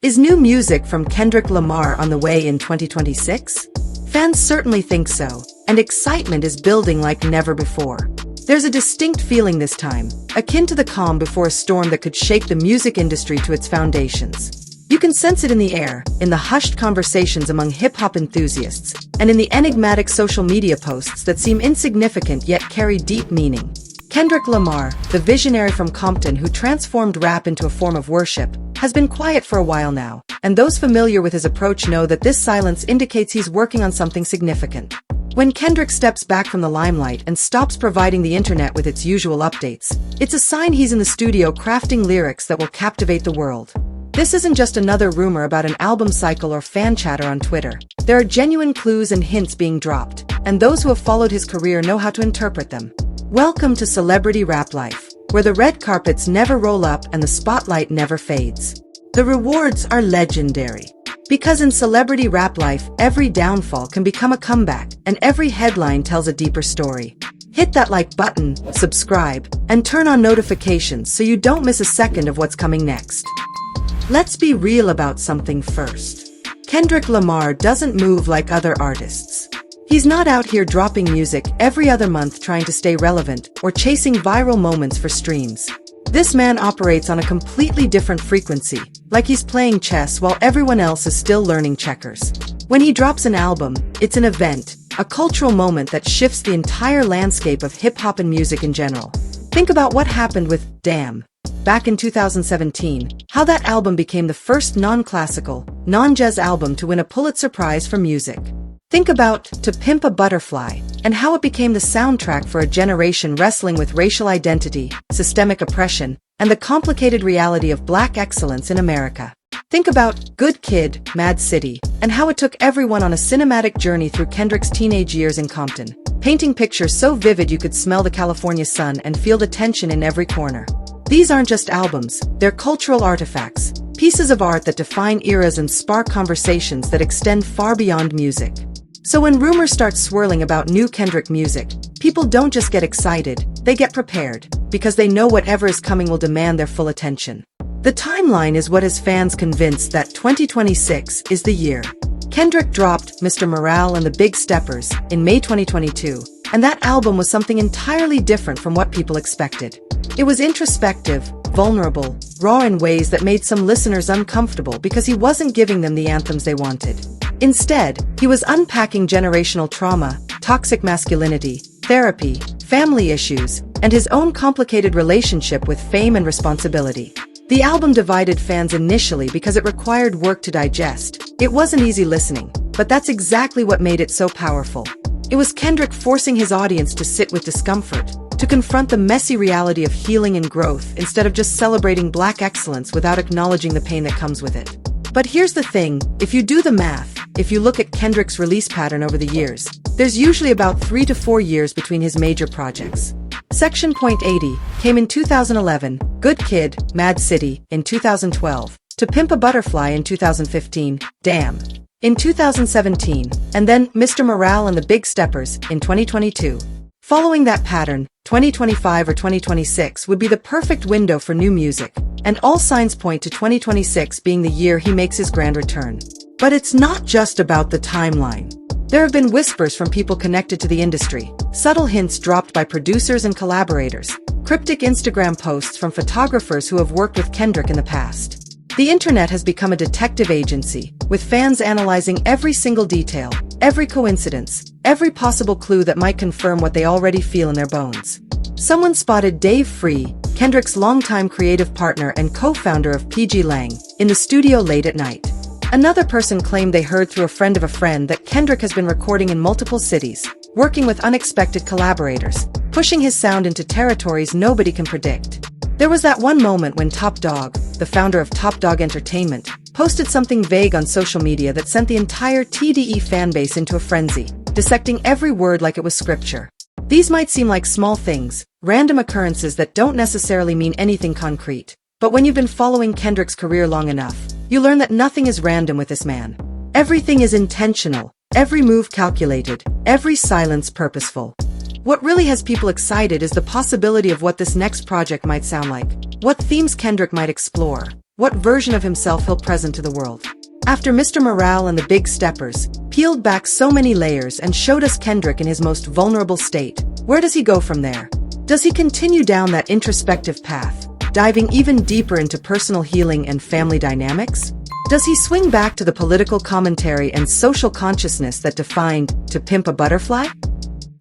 Is new music from Kendrick Lamar on the way in 2026? Fans certainly think so, and excitement is building like never before. There's a distinct feeling this time, akin to the calm before a storm that could shake the music industry to its foundations. You can sense it in the air, in the hushed conversations among hip-hop enthusiasts, and in the enigmatic social media posts that seem insignificant yet carry deep meaning. Kendrick Lamar, the visionary from Compton who transformed rap into a form of worship, has been quiet for a while now, and those familiar with his approach know that this silence indicates he's working on something significant. When Kendrick steps back from the limelight and stops providing the internet with its usual updates, it's a sign he's in the studio crafting lyrics that will captivate the world. This isn't just another rumor about an album cycle or fan chatter on Twitter. There are genuine clues and hints being dropped, and those who have followed his career know how to interpret them. Welcome to Celebrity Rap Life, where the red carpets never roll up and the spotlight never fades. The rewards are legendary. Because in Celebrity Rap Life, every downfall can become a comeback, and every headline tells a deeper story. Hit that like button, subscribe, and turn on notifications so you don't miss a second of what's coming next. Let's be real about something first. Kendrick Lamar doesn't move like other artists. He's not out here dropping music every other month trying to stay relevant or chasing viral moments for streams. This man operates on a completely different frequency, like he's playing chess while everyone else is still learning checkers. When he drops an album, it's an event, a cultural moment that shifts the entire landscape of hip-hop and music in general. Think about what happened with Damn back in 2017, how that album became the first non-classical, non-jazz album to win a Pulitzer Prize for music. Think about To Pimp a Butterfly, and how it became the soundtrack for a generation wrestling with racial identity, systemic oppression, and the complicated reality of Black excellence in America. Think about Good Kid, Mad City, and how it took everyone on a cinematic journey through Kendrick's teenage years in Compton, painting pictures so vivid you could smell the California sun and feel the tension in every corner. These aren't just albums, they're cultural artifacts, pieces of art that define eras and spark conversations that extend far beyond music. So when rumors start swirling about new Kendrick music, people don't just get excited, they get prepared, because they know whatever is coming will demand their full attention. The timeline is what has fans convinced that 2026 is the year. Kendrick dropped Mr. Morale and the Big Steppers in May 2022, and that album was something entirely different from what people expected. It was introspective, vulnerable, raw in ways that made some listeners uncomfortable because he wasn't giving them the anthems they wanted. Instead, he was unpacking generational trauma, toxic masculinity, therapy, family issues, and his own complicated relationship with fame and responsibility. The album divided fans initially because it required work to digest. It wasn't easy listening, but that's exactly what made it so powerful. It was Kendrick forcing his audience to sit with discomfort, to confront the messy reality of healing and growth instead of just celebrating Black excellence without acknowledging the pain that comes with it. But here's the thing, if you do the math, if you look at Kendrick's release pattern over the years, there's usually about 3 to 4 years between his major projects. Section Point 80 came in 2011, Good Kid, Mad City in 2012, To Pimp a Butterfly in 2015, Damn in 2017, and then Mr. Morale and the Big Steppers in 2022. Following that pattern, 2025 or 2026 would be the perfect window for new music, and all signs point to 2026 being the year he makes his grand return. But it's not just about the timeline. There have been whispers from people connected to the industry, subtle hints dropped by producers and collaborators, cryptic Instagram posts from photographers who have worked with Kendrick in the past. The internet has become a detective agency, with fans analyzing every single detail, every coincidence, every possible clue that might confirm what they already feel in their bones. Someone spotted Dave Free, Kendrick's longtime creative partner and co-founder of PG Lang, in the studio late at night. Another person claimed they heard through a friend of a friend that Kendrick has been recording in multiple cities, working with unexpected collaborators, pushing his sound into territories nobody can predict. There was that one moment when Top Dog, the founder of Top Dog Entertainment, posted something vague on social media that sent the entire TDE fanbase into a frenzy, dissecting every word like it was scripture. These might seem like small things, random occurrences that don't necessarily mean anything concrete. But when you've been following Kendrick's career long enough, you learn that nothing is random with this man. Everything is intentional, every move calculated, every silence purposeful. What really has people excited is the possibility of what this next project might sound like, what themes Kendrick might explore, what version of himself he'll present to the world. After Mr. Morale and the Big Steppers peeled back so many layers and showed us Kendrick in his most vulnerable state, where does he go from there? Does he continue down that introspective path, diving even deeper into personal healing and family dynamics? Does he swing back to the political commentary and social consciousness that defined To Pimp a Butterfly?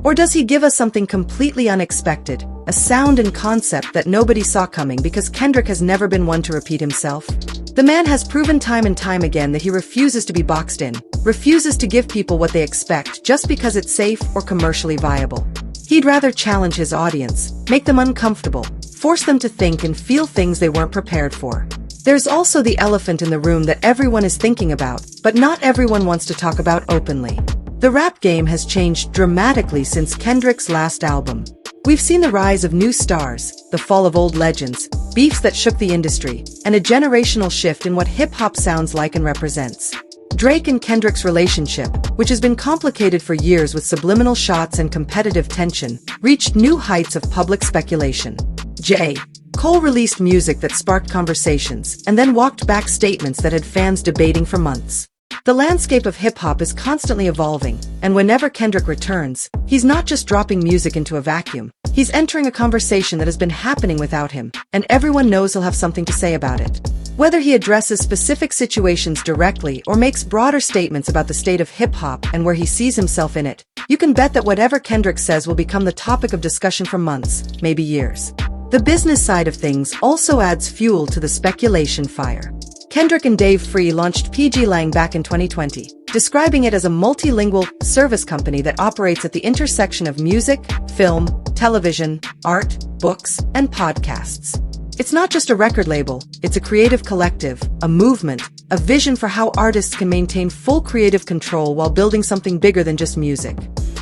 Or does he give us something completely unexpected, a sound and concept that nobody saw coming because Kendrick has never been one to repeat himself? The man has proven time and time again that he refuses to be boxed in, refuses to give people what they expect just because it's safe or commercially viable. He'd rather challenge his audience, make them uncomfortable, force them to think and feel things they weren't prepared for. There's also the elephant in the room that everyone is thinking about, but not everyone wants to talk about openly. The rap game has changed dramatically since Kendrick's last album. We've seen the rise of new stars, the fall of old legends, beefs that shook the industry, and a generational shift in what hip-hop sounds like and represents. Drake and Kendrick's relationship, which has been complicated for years with subliminal shots and competitive tension, reached new heights of public speculation. J. Cole released music that sparked conversations, and then walked back statements that had fans debating for months. The landscape of hip-hop is constantly evolving, and whenever Kendrick returns, he's not just dropping music into a vacuum. He's entering a conversation that has been happening without him, and everyone knows he'll have something to say about it. Whether he addresses specific situations directly or makes broader statements about the state of hip-hop and where he sees himself in it, you can bet that whatever Kendrick says will become the topic of discussion for months, maybe years. The business side of things also adds fuel to the speculation fire. Kendrick and Dave Free launched PG Lang back in 2020, describing it as a multilingual service company that operates at the intersection of music, film, television, art, books, and podcasts. It's not just a record label, it's a creative collective, a movement, a vision for how artists can maintain full creative control while building something bigger than just music.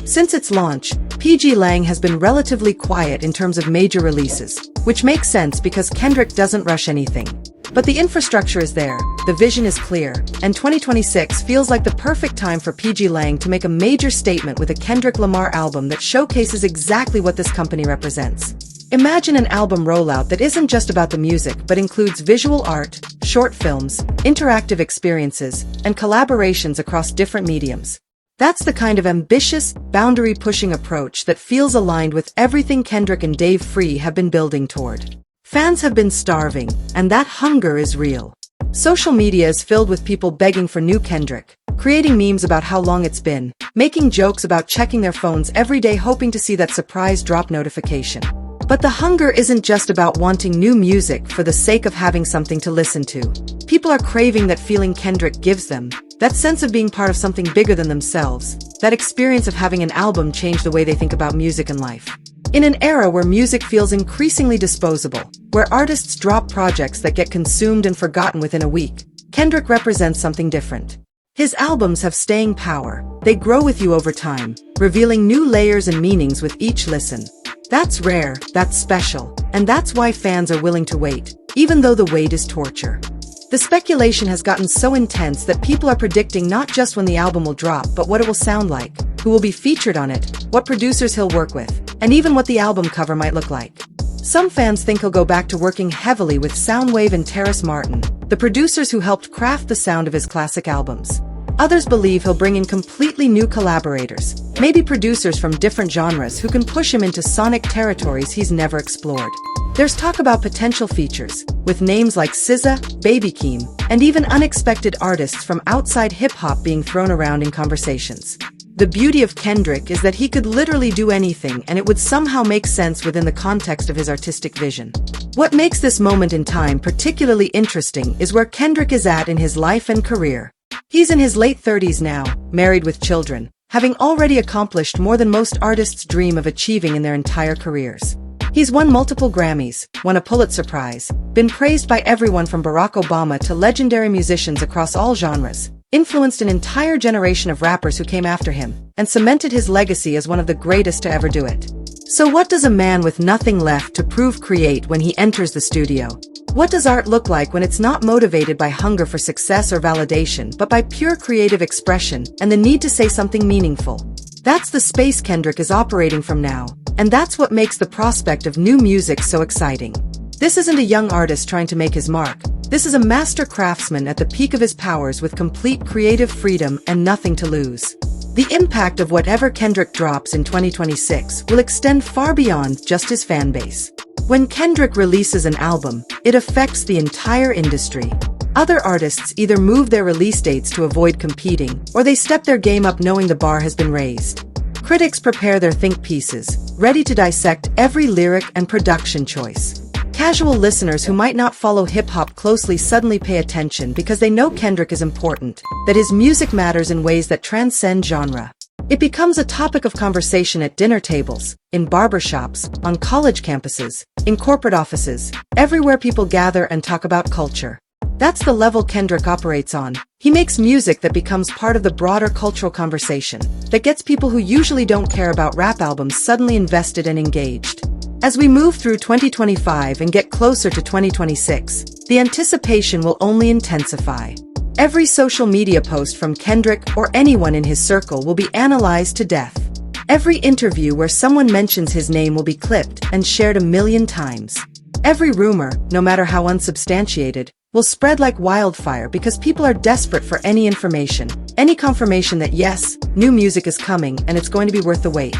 Since its launch, PG Lang has been relatively quiet in terms of major releases, which makes sense because Kendrick doesn't rush anything. But the infrastructure is there, the vision is clear, and 2026 feels like the perfect time for PG Lang to make a major statement with a Kendrick Lamar album that showcases exactly what this company represents. Imagine an album rollout that isn't just about the music but includes visual art, short films, interactive experiences, and collaborations across different mediums. That's the kind of ambitious, boundary-pushing approach that feels aligned with everything Kendrick and Dave Free have been building toward. Fans have been starving, and that hunger is real. Social media is filled with people begging for new Kendrick, creating memes about how long it's been, making jokes about checking their phones every day hoping to see that surprise drop notification. But the hunger isn't just about wanting new music for the sake of having something to listen to. People are craving that feeling Kendrick gives them, that sense of being part of something bigger than themselves, that experience of having an album change the way they think about music and life. In an era where music feels increasingly disposable, where artists drop projects that get consumed and forgotten within a week, Kendrick represents something different. His albums have staying power. They grow with you over time, revealing new layers and meanings with each listen. That's rare, that's special, and that's why fans are willing to wait, even though the wait is torture. The speculation has gotten so intense that people are predicting not just when the album will drop, but what it will sound like, who will be featured on it, what producers he'll work with, and even what the album cover might look like. Some fans think he'll go back to working heavily with Soundwave and Terrace Martin, the producers who helped craft the sound of his classic albums. Others believe he'll bring in completely new collaborators, maybe producers from different genres who can push him into sonic territories he's never explored. There's talk about potential features, with names like SZA, Baby Keem, and even unexpected artists from outside hip-hop being thrown around in conversations. The beauty of Kendrick is that he could literally do anything and it would somehow make sense within the context of his artistic vision. What makes this moment in time particularly interesting is where Kendrick is at in his life and career. He's in his late 30s now, married with children, having already accomplished more than most artists dream of achieving in their entire careers. He's won multiple Grammys, won a Pulitzer Prize, been praised by everyone from Barack Obama to legendary musicians across all genres, influenced an entire generation of rappers who came after him, and cemented his legacy as one of the greatest to ever do it. So what does a man with nothing left to prove create when he enters the studio? What does art look like when it's not motivated by hunger for success or validation, but by pure creative expression and the need to say something meaningful? That's the space Kendrick is operating from now, and that's what makes the prospect of new music so exciting. This isn't a young artist trying to make his mark. This is a master craftsman at the peak of his powers with complete creative freedom and nothing to lose. The impact of whatever Kendrick drops in 2026 will extend far beyond just his fan base. When Kendrick releases an album, it affects the entire industry. Other artists either move their release dates to avoid competing, or they step their game up knowing the bar has been raised. Critics prepare their think pieces, ready to dissect every lyric and production choice. Casual listeners who might not follow hip-hop closely suddenly pay attention because they know Kendrick is important, that his music matters in ways that transcend genre. It becomes a topic of conversation at dinner tables, in barbershops, on college campuses, in corporate offices, everywhere people gather and talk about culture. That's the level Kendrick operates on. He makes music that becomes part of the broader cultural conversation, that gets people who usually don't care about rap albums suddenly invested and engaged. As we move through 2025 and get closer to 2026, the anticipation will only intensify. Every social media post from Kendrick or anyone in his circle will be analyzed to death. Every interview where someone mentions his name will be clipped and shared 1,000,000 times. Every rumor, no matter how unsubstantiated, will spread like wildfire because people are desperate for any information, any confirmation that yes, new music is coming and it's going to be worth the wait.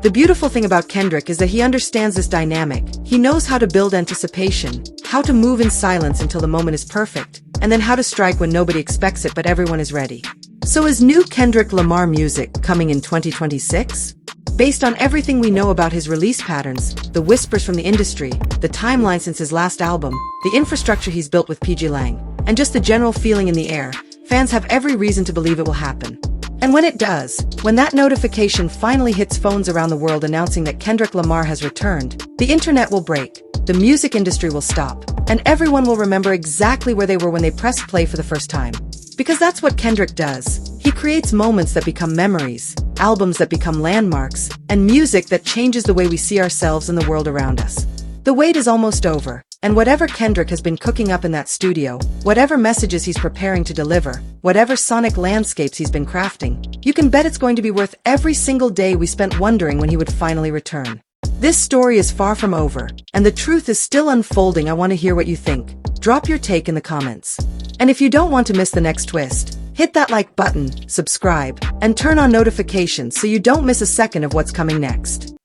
The beautiful thing about Kendrick is that he understands this dynamic. He knows how to build anticipation, how to move in silence until the moment is perfect, and then how to strike when nobody expects it but everyone is ready. So is new Kendrick Lamar music coming in 2026? Based on everything we know about his release patterns, the whispers from the industry, the timeline since his last album, the infrastructure he's built with PG Lang, and just the general feeling in the air, fans have every reason to believe it will happen. And when it does, when that notification finally hits phones around the world announcing that Kendrick Lamar has returned, the internet will break, the music industry will stop, and everyone will remember exactly where they were when they pressed play for the first time. Because that's what Kendrick does. He creates moments that become memories, albums that become landmarks, and music that changes the way we see ourselves and the world around us. The wait is almost over, and whatever Kendrick has been cooking up in that studio, whatever messages he's preparing to deliver, whatever sonic landscapes he's been crafting, you can bet it's going to be worth every single day we spent wondering when he would finally return. This story is far from over, and the truth is still unfolding. I want to hear what you think. Drop your take in the comments. And if you don't want to miss the next twist, hit that like button, subscribe, and turn on notifications so you don't miss a second of what's coming next.